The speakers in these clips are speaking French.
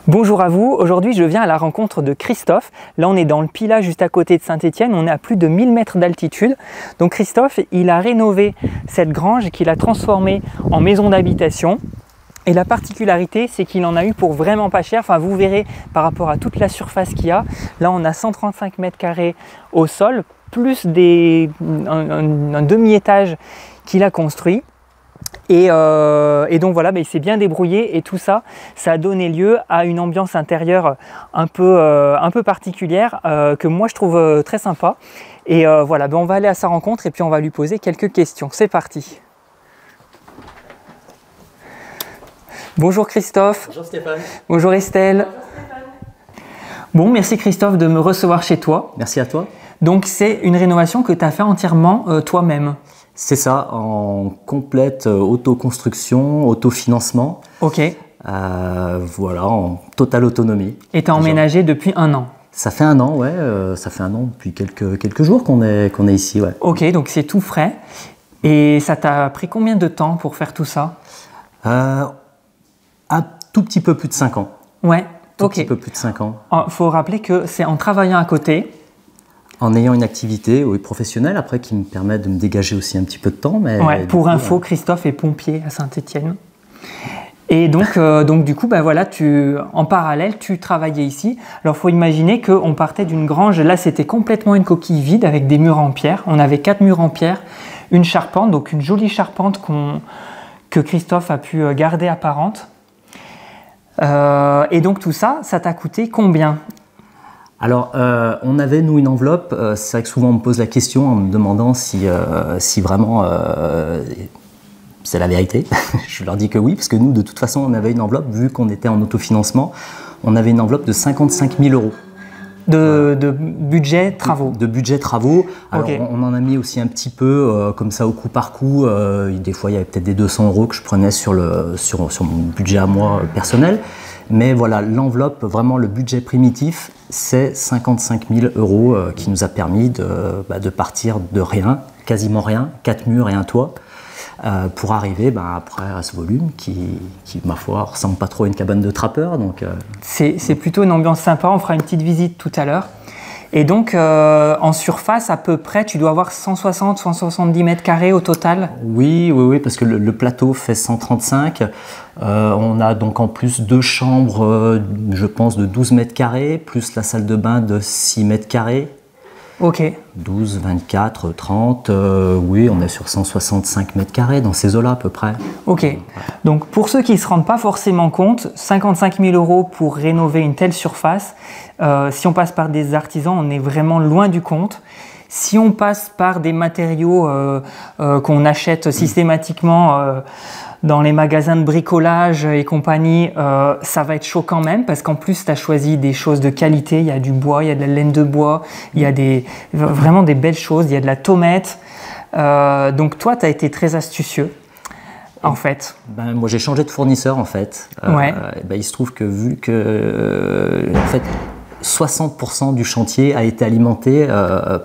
Bonjour à vous, aujourd'hui je viens à la rencontre de Christophe. Là on est dans le Pilat juste à côté de Saint-Étienne, on est à plus de 1000 mètres d'altitude. Donc Christophe, il a rénové cette grange qu'il a transformée en maison d'habitation. Et la particularité, c'est qu'il en a eu pour vraiment pas cher. Enfin, vous verrez par rapport à toute la surface qu'il y a. Là, on a 135 mètres carrés au sol, plus un demi-étage qu'il a construit. Et donc voilà, il s'est bien débrouillé et tout ça, ça a donné lieu à une ambiance intérieure un peu particulière que moi je trouve très sympa. Et voilà, on va aller à sa rencontre et puis on va lui poser quelques questions. C'est parti. Bonjour Christophe. Bonjour Stéphane. Bonjour Estelle. Bonjour Stéphane. Bon, merci Christophe de me recevoir chez toi. Merci à toi. Donc c'est une rénovation que tu as fait entièrement toi-même. C'est ça, en complète autoconstruction, autofinancement. Ok. Voilà, en totale autonomie. Et tu as emménagé depuis un an. Ça fait un an, ouais. Ça fait un an depuis quelques jours qu'on est ici, ouais. Ok, donc c'est tout frais. Et ça t'a pris combien de temps pour faire tout ça? Un tout petit peu plus de 5 ans. Ouais, Tout ok. petit peu plus de 5 ans. Il faut rappeler que c'est en travaillant à côté. En ayant une activité professionnelle, après, qui me permet de me dégager aussi un petit peu de temps. Mais Ouais, pour info, Christophe est pompier à Saint-Étienne. Et donc du coup, voilà, en parallèle, tu travaillais ici. Alors, il faut imaginer qu'on partait d'une grange. Là, c'était complètement une coquille vide avec des murs en pierre. On avait 4 murs en pierre, une charpente, donc une jolie charpente que Christophe a pu garder apparente. Et donc tout ça, ça t'a coûté combien? Alors, on avait, nous, une enveloppe. C'est vrai que souvent, on me pose la question en me demandant si vraiment c'est la vérité. Je leur dis que oui, parce que nous, de toute façon, on avait une enveloppe, vu qu'on était en autofinancement, on avait une enveloppe de 55 000 euros. De budget travaux. De budget travaux. Alors, Okay. on en a mis aussi un petit peu, comme ça, au coup par coup. Des fois, il y avait peut-être des 200 euros que je prenais sur mon budget à moi personnel. Mais voilà, l'enveloppe, vraiment le budget primitif, c'est 55 000 euros qui nous a permis de partir de rien, quasiment rien, 4 murs et un toit, pour arriver après à ce volume qui, ma foi, ressemble pas trop à une cabane de trappeur. C'est plutôt une ambiance sympa, on fera une petite visite tout à l'heure. Et donc, en surface, à peu près, tu dois avoir 160-170 mètres carrés au total? Oui, parce que le plateau fait 135. On a donc en plus 2 chambres, je pense, de 12 mètres carrés, plus la salle de bain de 6 mètres carrés. Ok. 12, 24, 30, oui, on est sur 165 mètres carrés dans ces eaux-là à peu près. Ok. Donc, pour ceux qui ne se rendent pas forcément compte, 55 000 euros pour rénover une telle surface, si on passe par des artisans, on est vraiment loin du compte. Si on passe par des matériaux qu'on achète systématiquement dans les magasins de bricolage et compagnie, ça va être chaud quand même parce qu'en plus tu as choisi des choses de qualité, il y a du bois, il y a de la laine de bois, il y a vraiment des belles choses, il y a de la tomate. Donc toi tu as été très astucieux en fait. Moi j'ai changé de fournisseur en fait. Ouais. Il se trouve que vu que en fait 60% du chantier a été alimenté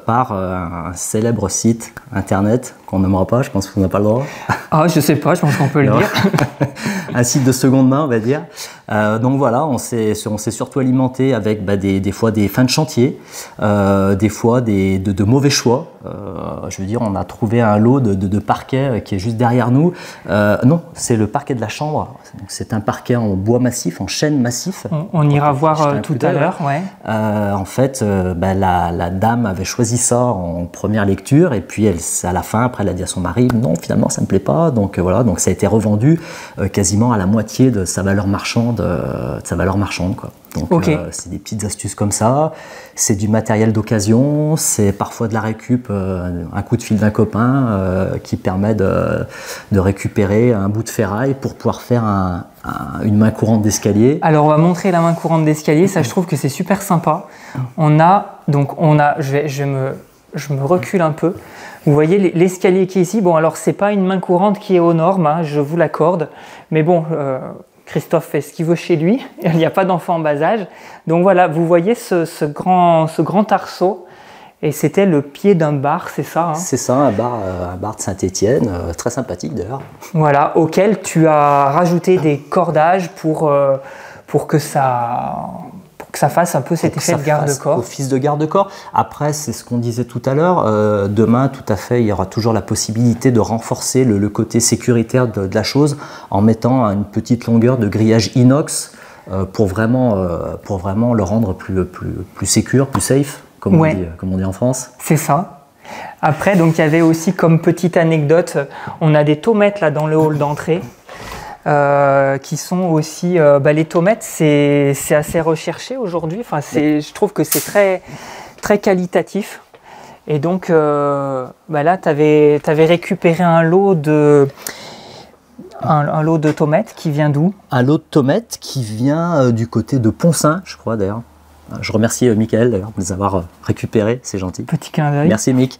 par un célèbre site internet qu'on nommera pas, je pense qu'on n'a pas le droit. Ah, je sais pas, je pense qu'on peut le dire. Un site de seconde main, on va dire. Donc voilà, on s'est surtout alimenté avec des fois des fins de chantier, des fois de mauvais choix. Je veux dire, on a trouvé un lot de parquet qui est juste derrière nous. Non, c'est le parquet de la chambre. C'est un parquet en bois massif, en chêne massif. On ira voir tout à l'heure, ouais. En fait, la dame avait choisi ça en première lecture et puis à la fin, après, elle a dit à son mari non, finalement, ça me plaît pas. Donc voilà, donc ça a été revendu quasiment à la moitié de sa valeur marchande, quoi. Donc okay. C'est des petites astuces comme ça. C'est du matériel d'occasion, c'est parfois de la récup, un coup de fil d'un copain qui permet de récupérer un bout de ferraille pour pouvoir faire une main courante d'escalier. Alors on va montrer la main courante d'escalier, ça je trouve que c'est super sympa. Je me recule un peu. Vous voyez l'escalier qui est ici. Bon, alors c'est pas une main courante qui est aux normes, hein, je vous l'accorde. Mais bon, Christophe fait ce qu'il veut chez lui. Il n'y a pas d'enfant en bas âge. Donc voilà, vous voyez ce grand arceau. Et c'était le pied d'un bar, c'est ça, hein? C'est ça, un bar de Saint-Étienne, très sympathique d'ailleurs. Voilà, auquel tu as rajouté des cordages pour que ça fasse un peu cet effet de garde-corps. Office de garde-corps. Après, c'est ce qu'on disait tout à l'heure. Demain, tout à fait, il y aura toujours la possibilité de renforcer le côté sécuritaire de la chose en mettant une petite longueur de grillage inox pour vraiment le rendre plus sécure, plus safe, comme on dit en France. C'est ça. Après, donc il y avait aussi comme petite anecdote, on a des tomates là dans le hall d'entrée qui sont aussi, les tomates c'est assez recherché aujourd'hui. Enfin, je trouve que c'est très très qualitatif. Et donc là, tu avais récupéré un lot de tomates qui vient d'où? Un lot de tomates qui vient du côté de Poncin, je crois d'ailleurs. Je remercie Michael d'ailleurs de les avoir récupérés, c'est gentil. Petit clin d'œil. Merci Mick.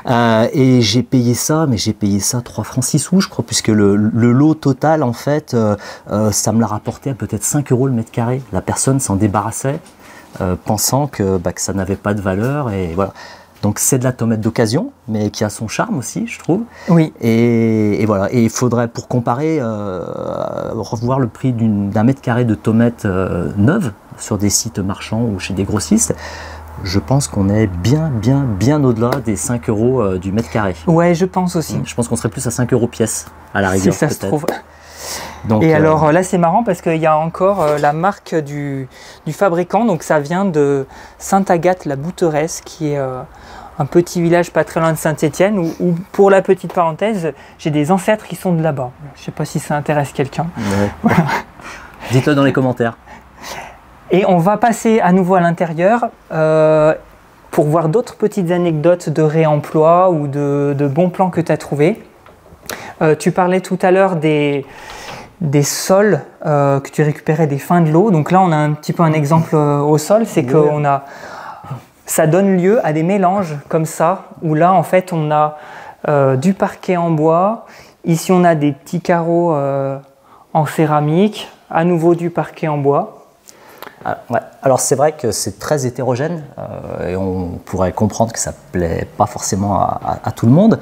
Et j'ai payé ça, 3 francs 6 sous je crois, puisque le lot total en fait, ça me l'a rapporté à peut-être 5 € le mètre carré. La personne s'en débarrassait pensant que ça n'avait pas de valeur et voilà. Donc c'est de la tomate d'occasion, mais qui a son charme aussi, je trouve. Oui. Et voilà. Et il faudrait, pour comparer, revoir le prix d'un mètre carré de tomates neuves sur des sites marchands ou chez des grossistes. Je pense qu'on est bien au-delà des 5 € du mètre carré. Ouais, je pense aussi. Je pense qu'on serait plus à 5 € pièce, à la rigueur. Si ça se trouve. Donc, et alors là, c'est marrant parce qu'il y a encore la marque du fabricant. Donc ça vient de Sainte-Agathe-la-Bouteresse, qui est un petit village pas très loin de Saint-Étienne, où pour la petite parenthèse, j'ai des ancêtres qui sont de là-bas. Je ne sais pas si ça intéresse quelqu'un. Ouais. Voilà. Dites-le dans les commentaires. Et on va passer à nouveau à l'intérieur pour voir d'autres petites anecdotes de réemploi ou de bons plans que tu as trouvés. Tu parlais tout à l'heure des sols que tu récupérais des fins de l'eau. Donc là, on a un petit peu un exemple au sol, c'est que ça donne lieu à des mélanges comme ça, où là, en fait, on a du parquet en bois. Ici, on a des petits carreaux en céramique, à nouveau du parquet en bois. Ouais. Alors c'est vrai que c'est très hétérogène et on pourrait comprendre que ça ne plaît pas forcément à tout le monde.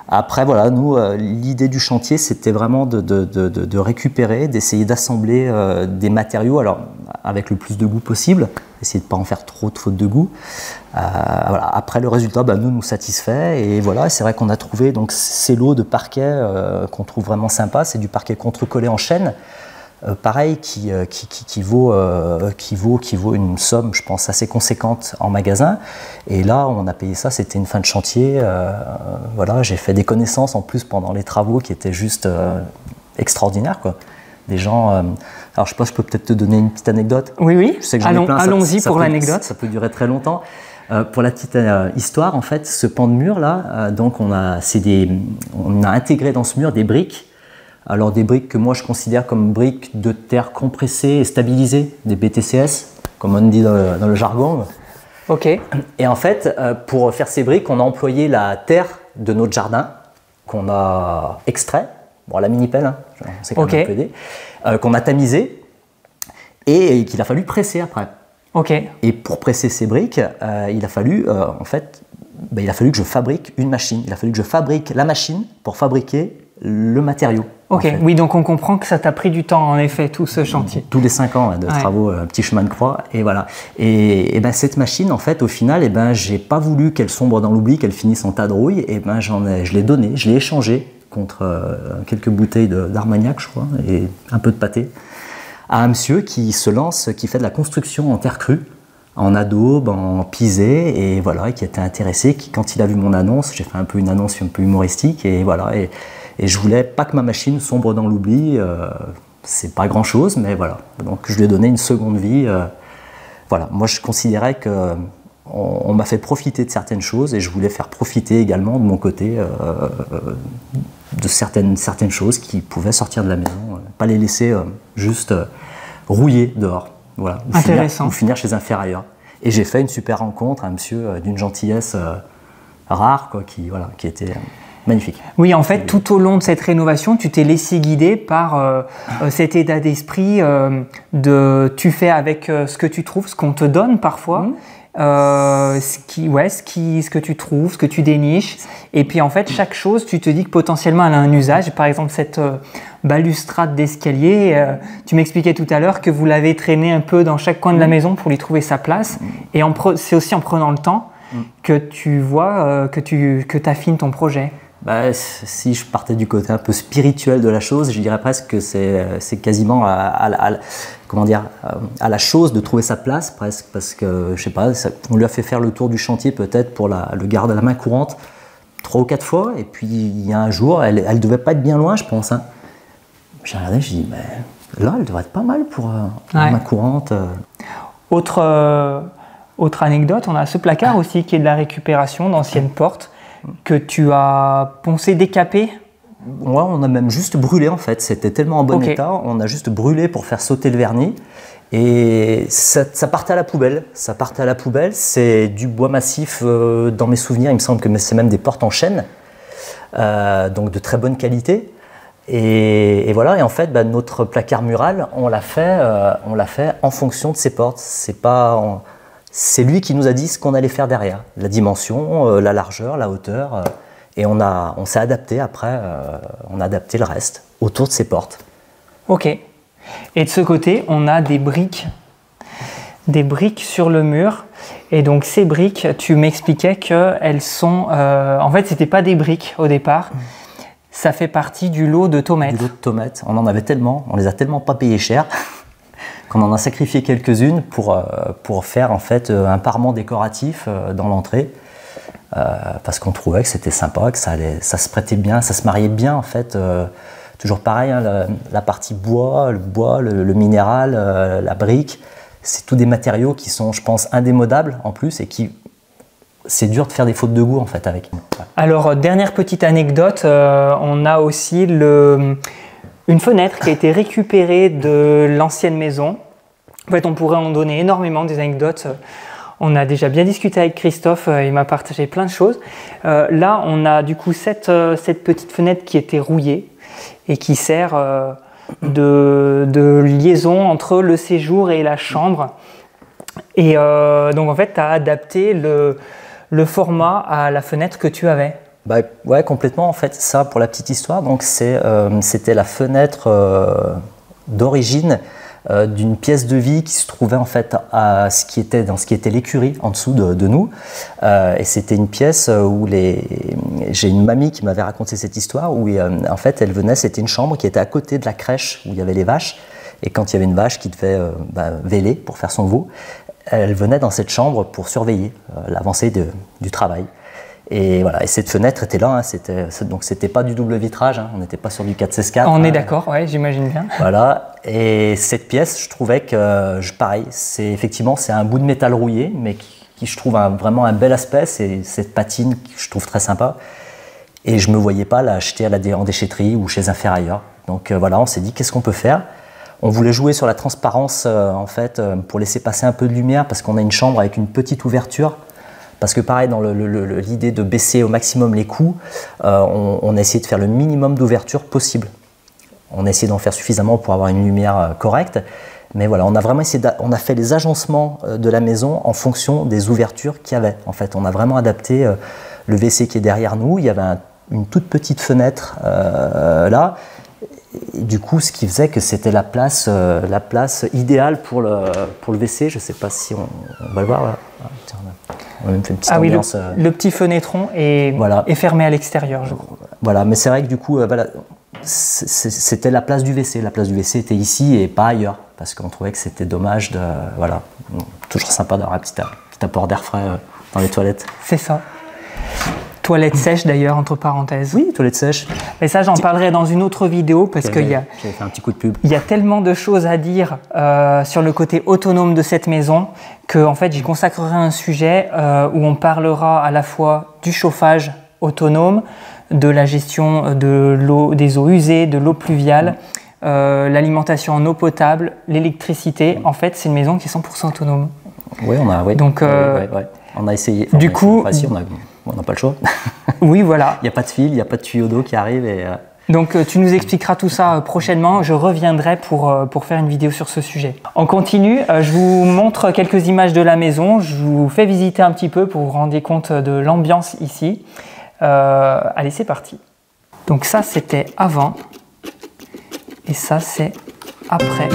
Après voilà, nous l'idée du chantier c'était vraiment de récupérer, d'essayer d'assembler des matériaux alors avec le plus de goût possible, essayer de ne pas en faire trop de faute de goût. Voilà. Après le résultat nous satisfait et voilà, c'est vrai qu'on a trouvé donc ces lots de parquet qu'on trouve vraiment sympa, c'est du parquet contre-collé en chêne. Pareil, qui vaut une somme, je pense, assez conséquente en magasin. Et là, on a payé ça, c'était une fin de chantier. Voilà, j'ai fait des connaissances en plus pendant les travaux qui étaient juste extraordinaires, quoi. Des gens. Alors, je sais pas, je peux peut-être te donner une petite anecdote. Oui. Je sais que j'en ai plein. Allons-y pour l'anecdote. Ça peut durer très longtemps. Pour la petite histoire, en fait, ce pan de mur là, donc on a intégré dans ce mur des briques. Alors des briques que moi je considère comme briques de terre compressées et stabilisées, des BTCS, comme on dit dans le jargon. Ok. Et en fait, pour faire ces briques, on a employé la terre de notre jardin, qu'on a extrait, la mini-pelle, hein, c'est quand même un peu aidé, qu'on a tamisé et qu'il a fallu presser après. Ok. Et pour presser ces briques, il a fallu que je fabrique une machine. Il a fallu que je fabrique la machine pour fabriquer le matériau. Ok, en fait. Oui, donc on comprend que ça t'a pris du temps en effet, tout ce chantier. Tous les 5 ans de travaux, un petit chemin de croix, et voilà. Et cette machine, en fait, au final, j'ai pas voulu qu'elle sombre dans l'oubli, qu'elle finisse en tas de rouille, et je l'ai donnée, je l'ai échangée contre quelques bouteilles d'Armagnac, je crois, et un peu de pâté, à un monsieur qui se lance, qui fait de la construction en terre crue, en adobe, en pisé, et voilà, et qui était intéressé, quand il a vu mon annonce, j'ai fait un peu une annonce un peu humoristique, et voilà, et je voulais pas que ma machine sombre dans l'oubli, c'est pas grand chose, mais voilà. Donc je lui ai donné une seconde vie. Voilà, moi je considérais qu'on m'a fait profiter de certaines choses et je voulais faire profiter également de mon côté de certaines choses qui pouvaient sortir de la maison, pas les laisser juste rouiller dehors. Voilà, intéressant. Ou finir chez un ferrailleur. Et j'ai fait une super rencontre, un monsieur d'une gentillesse rare, quoi, qui était magnifique. Oui, en fait, tout au long de cette rénovation, tu t'es laissé guider par cet état d'esprit de tu fais avec ce que tu trouves, ce qu'on te donne parfois, ce que tu trouves, ce que tu déniches. Et puis en fait, chaque chose, tu te dis que potentiellement elle a un usage. Par exemple, cette balustrade d'escalier. Tu m'expliquais tout à l'heure que vous l'avez traîné un peu dans chaque coin de la maison pour lui trouver sa place. Et c'est aussi en prenant le temps que tu vois que affines ton projet. Bah, si je partais du côté un peu spirituel de la chose, je dirais presque que c'est quasiment comment dire, à la chose de trouver sa place presque, parce que je sais pas, on lui a fait faire le tour du chantier peut-être pour le garde à la main courante 3 ou 4 fois, et puis il y a un jour, elle devait pas être bien loin, je pense. Hein. J'ai regardé, je dis, mais là, elle devrait être pas mal pour la main courante. Autre anecdote, on a ce placard aussi qui est de la récupération d'anciennes portes que tu as poncé, décapé. Ouais, on a même juste brûlé en fait, c'était tellement en bon état, on a juste brûlé pour faire sauter le vernis et ça partait à la poubelle. Ça partait à la poubelle, c'est du bois massif dans mes souvenirs, il me semble que c'est même des portes en chêne, donc de très bonne qualité. Et voilà, et en fait, notre placard mural, on l'a fait en fonction de ces portes. C'est lui qui nous a dit ce qu'on allait faire derrière, la dimension, la largeur, la hauteur. Et on s'est adapté après, on a adapté le reste autour de ces portes. Ok. Et de ce côté, on a des briques sur le mur. Et donc ces briques, tu m'expliquais qu'elles sont... en fait, c'était pas des briques au départ. Ça fait partie du lot de tomates. Du lot de tomates. On en avait tellement, on les a tellement pas payées cher qu'on en a sacrifié quelques-unes pour faire en fait un parement décoratif dans l'entrée. Parce qu'on trouvait que c'était sympa, que ça se prêtait bien, ça se mariait bien en fait. Toujours pareil, hein, la partie bois, le minéral, la brique, c'est tous des matériaux qui sont, je pense, indémodables en plus et qui c'est dur de faire des fautes de goût en fait avec. Alors dernière petite anecdote, on a aussi une fenêtre qui a été récupérée de l'ancienne maison. En fait, on pourrait en donner énormément des anecdotes. On a déjà bien discuté avec Christophe, il m'a partagé plein de choses. Là, on a du coup cette petite fenêtre qui était rouillée et qui sert de liaison entre le séjour et la chambre. Et donc en fait, tu as adapté le format à la fenêtre que tu avais. Bah, ouais, complètement en fait. Ça, pour la petite histoire, donc c'était la fenêtre d'origine d'une pièce de vie qui se trouvait en fait dans ce qui était l'écurie en dessous de nous. Et c'était une pièce où j'ai une mamie qui m'avait raconté cette histoire où en fait elle venait, c'était une chambre qui était à côté de la crèche où il y avait les vaches. Et quand il y avait une vache qui devait véler pour faire son veau, elle venait dans cette chambre pour surveiller l'avancée du travail. Et voilà, et cette fenêtre était là, hein, donc c'était pas du double vitrage, hein, on n'était pas sur du 4/4. On est d'accord, ouais, j'imagine bien. Voilà, et cette pièce, je trouvais que, pareil, c'est un bout de métal rouillé, mais qui je trouve vraiment un bel aspect, c'est cette patine que je trouve très sympa. Et je me voyais pas l'acheter en déchetterie ou chez un ferrailleur. Donc voilà, on s'est dit qu'est-ce qu'on peut faire. On voulait jouer sur la transparence en fait, pour laisser passer un peu de lumière, parce qu'on a une chambre avec une petite ouverture. Parce que pareil, dans l'idée de baisser au maximum les coûts, on a essayé de faire le minimum d'ouverture possible. On a essayé d'en faire suffisamment pour avoir une lumière correcte. Mais voilà, on a vraiment on a fait les agencements de la maison en fonction des ouvertures qu'il y avait. En fait, on a vraiment adapté le WC qui est derrière nous. Il y avait une toute petite fenêtre là. Et du coup, ce qui faisait que c'était la place idéale pour le WC. Je ne sais pas si on va le voir là. Tiens, on a même fait une petite ambiance. Oui, le petit fenêtron est fermé à l'extérieur, je crois. Voilà, mais c'est vrai que du coup, voilà, c'était la place du WC. La place du WC était ici et pas ailleurs, parce qu'on trouvait que c'était dommage de... Voilà, toujours sympa d'avoir un petit apport d'air frais dans les toilettes. C'est ça. Toilette sèche d'ailleurs, entre parenthèses. Oui, toilette sèche. Mais ça, j'en parlerai dans une autre vidéo parce qu'il y a... J'avais fait un petit coup de pub. Il y a tellement de choses à dire sur le côté autonome de cette maison que en fait, j'y consacrerai un sujet où on parlera à la fois du chauffage autonome, de la gestion de l'eau, des eaux usées, de l'eau pluviale, l'alimentation en eau potable, l'électricité. En fait, c'est une maison qui est 100% autonome. Oui, donc, on a essayé. Du coup... On n'a pas le choix. Oui, voilà. Il n'y a pas de fil, il n'y a pas de tuyau d'eau qui arrive. Donc tu nous expliqueras tout ça prochainement. Je reviendrai pour faire une vidéo sur ce sujet. On continue. Je vous montre quelques images de la maison. Je vous fais visiter un petit peu pour vous rendre compte de l'ambiance ici. Allez, c'est parti. Donc ça, c'était avant. Et ça, c'est après.